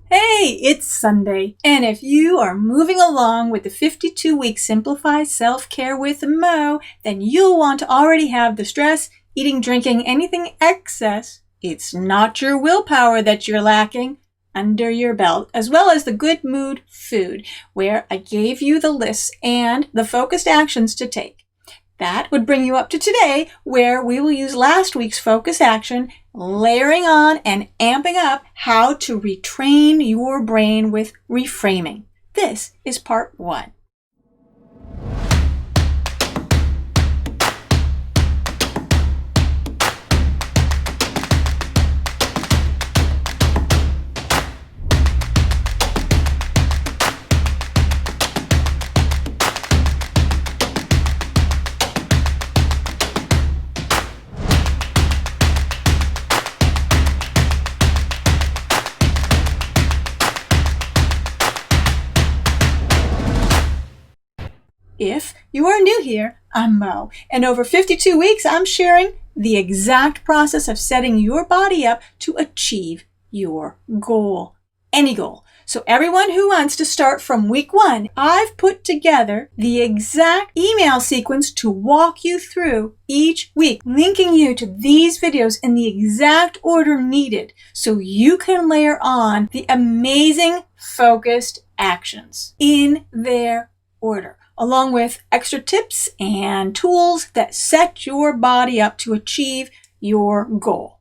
Hey, it's Sunday, and if you are moving along with the 52-week Simplify Self-Care with Mo, then you'll want to already have the stress, eating, drinking, anything excess. It's not your willpower that you're lacking under your belt, as well as the good mood food, where I gave you the lists and the focused actions to take. That would bring you up to today, where we will use last week's focus action, layering on and amping up how to retrain your brain with reframing. This is part 1. If you are new here, I'm Mo, and over 52 weeks, I'm sharing the exact process of setting your body up to achieve your goal, any goal. So everyone who wants to start from week 1, I've put together the exact email sequence to walk you through each week, linking you to these videos in the exact order needed so you can layer on the amazing focused actions in their order, along with extra tips and tools that set your body up to achieve your goal.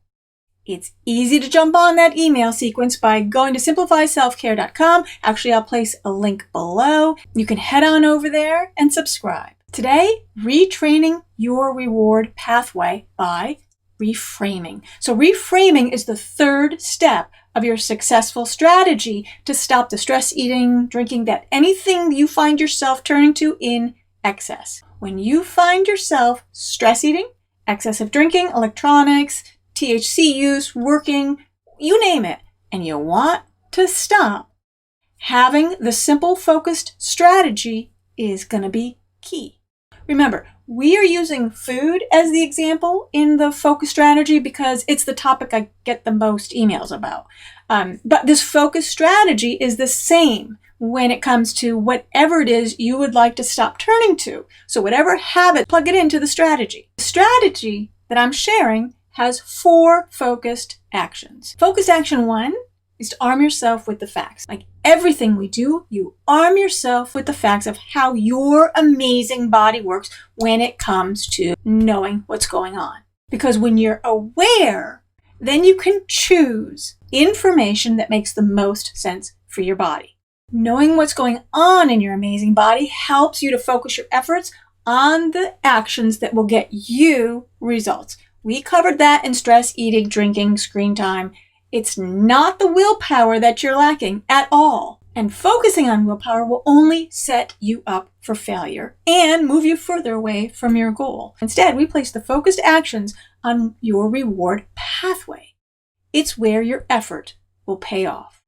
It's easy to jump on that email sequence by going to simplifyselfcare.com. Actually, I'll place a link below. You can head on over there and subscribe. Today, retraining your reward pathway by reframing. So reframing is the third step of your successful strategy to stop the stress eating, drinking, that anything you find yourself turning to in excess. When you find yourself stress eating, excessive drinking, electronics, THC use, working, you name it, and you want to stop, having the simple focused strategy is going to be key. Remember, we are using food as the example in the focus strategy because it's the topic I get the most emails about. But this focus strategy is the same when it comes to whatever it is you would like to stop turning to. So whatever habit, plug it into the strategy. The strategy that I'm sharing has 4 focused actions. Focused action 1 is to arm yourself with the facts. Like everything we do, you arm yourself with the facts of how your amazing body works when it comes to knowing what's going on. Because when you're aware, then you can choose information that makes the most sense for your body. Knowing what's going on in your amazing body helps you to focus your efforts on the actions that will get you results. We covered that in stress, eating, drinking, screen time. It's not the willpower that you're lacking at all. And focusing on willpower will only set you up for failure and move you further away from your goal. Instead, we place the focused actions on your reward pathway. It's where your effort will pay off.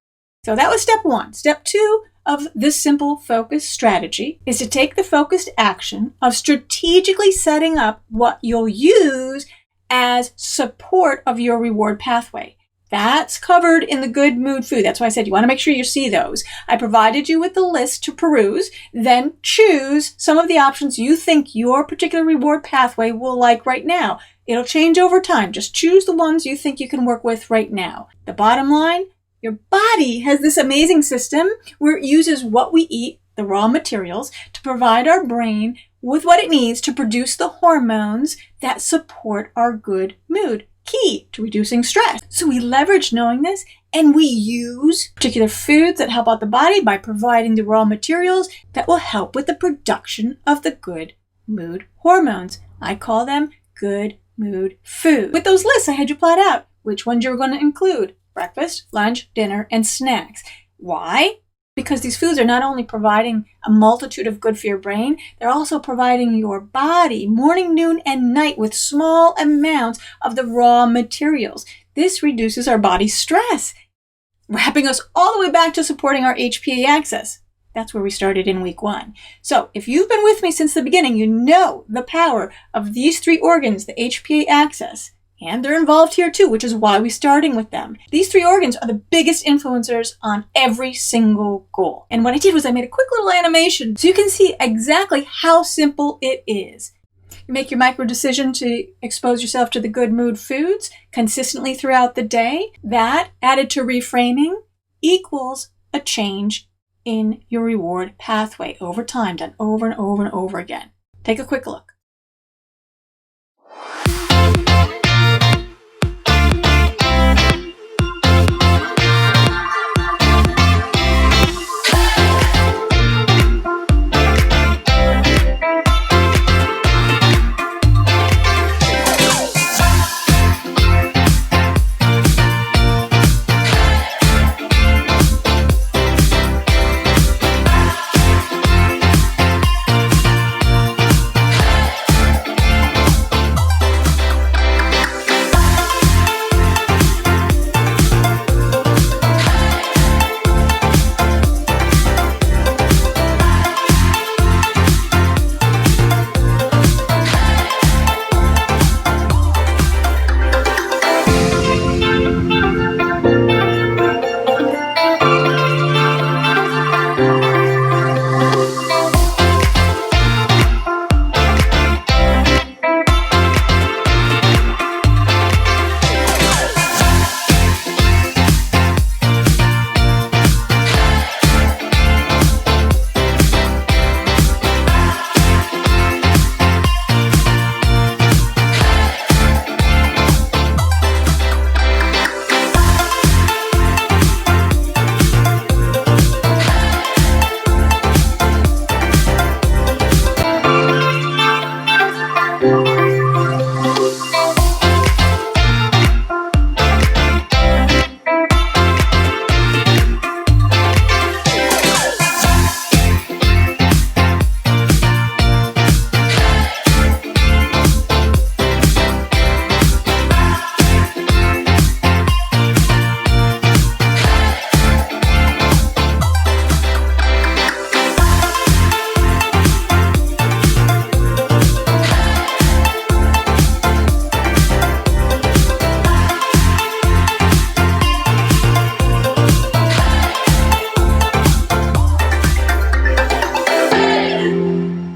So that was step 1. Step 2 of this simple focus strategy is to take the focused action of strategically setting up what you'll use as support of your reward pathway. That's covered in the good mood food. That's why I said you want to make sure you see those. I provided you with the list to peruse, then choose some of the options you think your particular reward pathway will like right now. It'll change over time. Just choose the ones you think you can work with right now. The bottom line, your body has this amazing system where it uses what we eat, the raw materials, to provide our brain with what it needs to produce the hormones that support our good mood, key to reducing stress. So we leverage knowing this, and we use particular foods that help out the body by providing the raw materials that will help with the production of the good mood hormones. I call them good mood food. With those lists, I had you plot out which ones you're going to include: breakfast, lunch, dinner, and snacks. Why? Because these foods are not only providing a multitude of good for your brain, they're also providing your body morning, noon, and night with small amounts of the raw materials. This reduces our body's stress, wrapping us all the way back to supporting our HPA axis. That's where we started in week 1. So if you've been with me since the beginning, you know the power of these 3 organs, the HPA axis, And they're involved here too, which is why we're starting with them. These 3 organs are the biggest influencers on every single goal. And what I did was I made a quick little animation so you can see exactly how simple it is. You make your micro decision to expose yourself to the good mood foods consistently throughout the day. That, added to reframing, equals a change in your reward pathway over time, done over and over and over again. Take a quick look.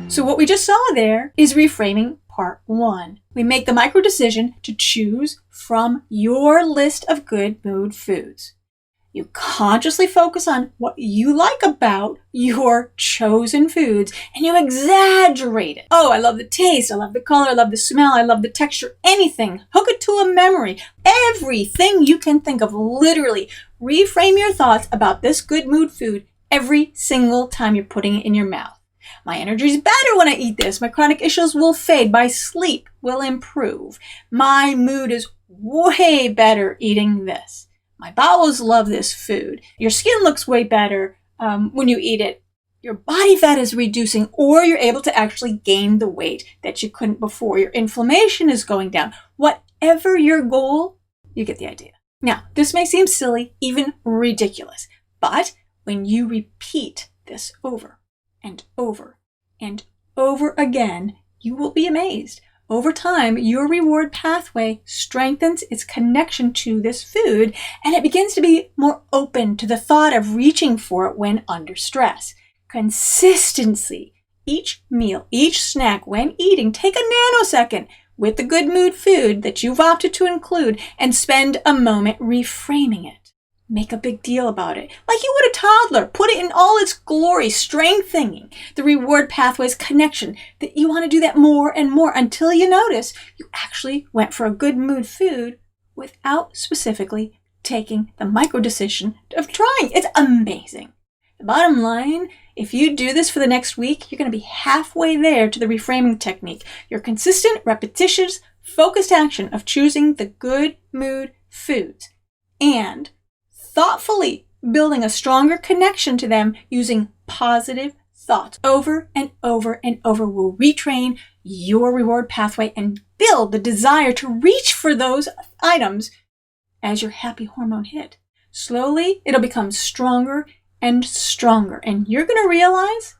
So what we just saw there is reframing part 1. We make the micro decision to choose from your list of good mood foods. You consciously focus on what you like about your chosen foods and you exaggerate it. Oh, I love the taste, I love the color, I love the smell, I love the texture, anything. Hook it to a memory. Everything you can think of, literally. Reframe your thoughts about this good mood food every single time you're putting it in your mouth. My energy is better when I eat this. My chronic issues will fade. My sleep will improve. My mood is way better eating this. My bowels love this food. Your skin looks way better when you eat it. Your body fat is reducing, or you're able to actually gain the weight that you couldn't before. Your inflammation is going down. Whatever your goal, you get the idea. Now, this may seem silly, even ridiculous, but when you repeat this over and over and over again, you will be amazed. Over time, your reward pathway strengthens its connection to this food, and it begins to be more open to the thought of reaching for it when under stress. Consistency. Each meal, each snack, when eating, take a nanosecond with the good mood food that you've opted to include and spend a moment reframing it. Make a big deal about it. Like you would a toddler. Put it in all its glory, strengthening the reward pathway's connection. That you want to do that more and more until you notice you actually went for a good mood food without specifically taking the micro decision of trying. It's amazing. The bottom line, if you do this for the next week, you're going to be halfway there to the reframing technique. Your consistent, repetitious, focused action of choosing the good mood foods and thoughtfully building a stronger connection to them using positive thoughts over and over and over will retrain your reward pathway and build the desire to reach for those items as your happy hormone hit. Slowly, it'll become stronger and stronger, and you're going to realize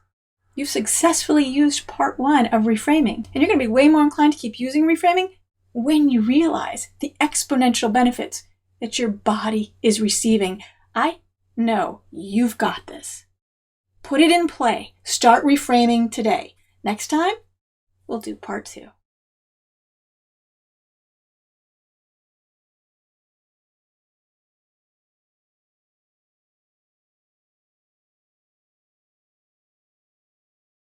you've successfully used part 1 of reframing, and you're going to be way more inclined to keep using reframing when you realize the exponential benefits that your body is receiving. I know you've got this. Put it in play. Start reframing today. Next time, we'll do part 2.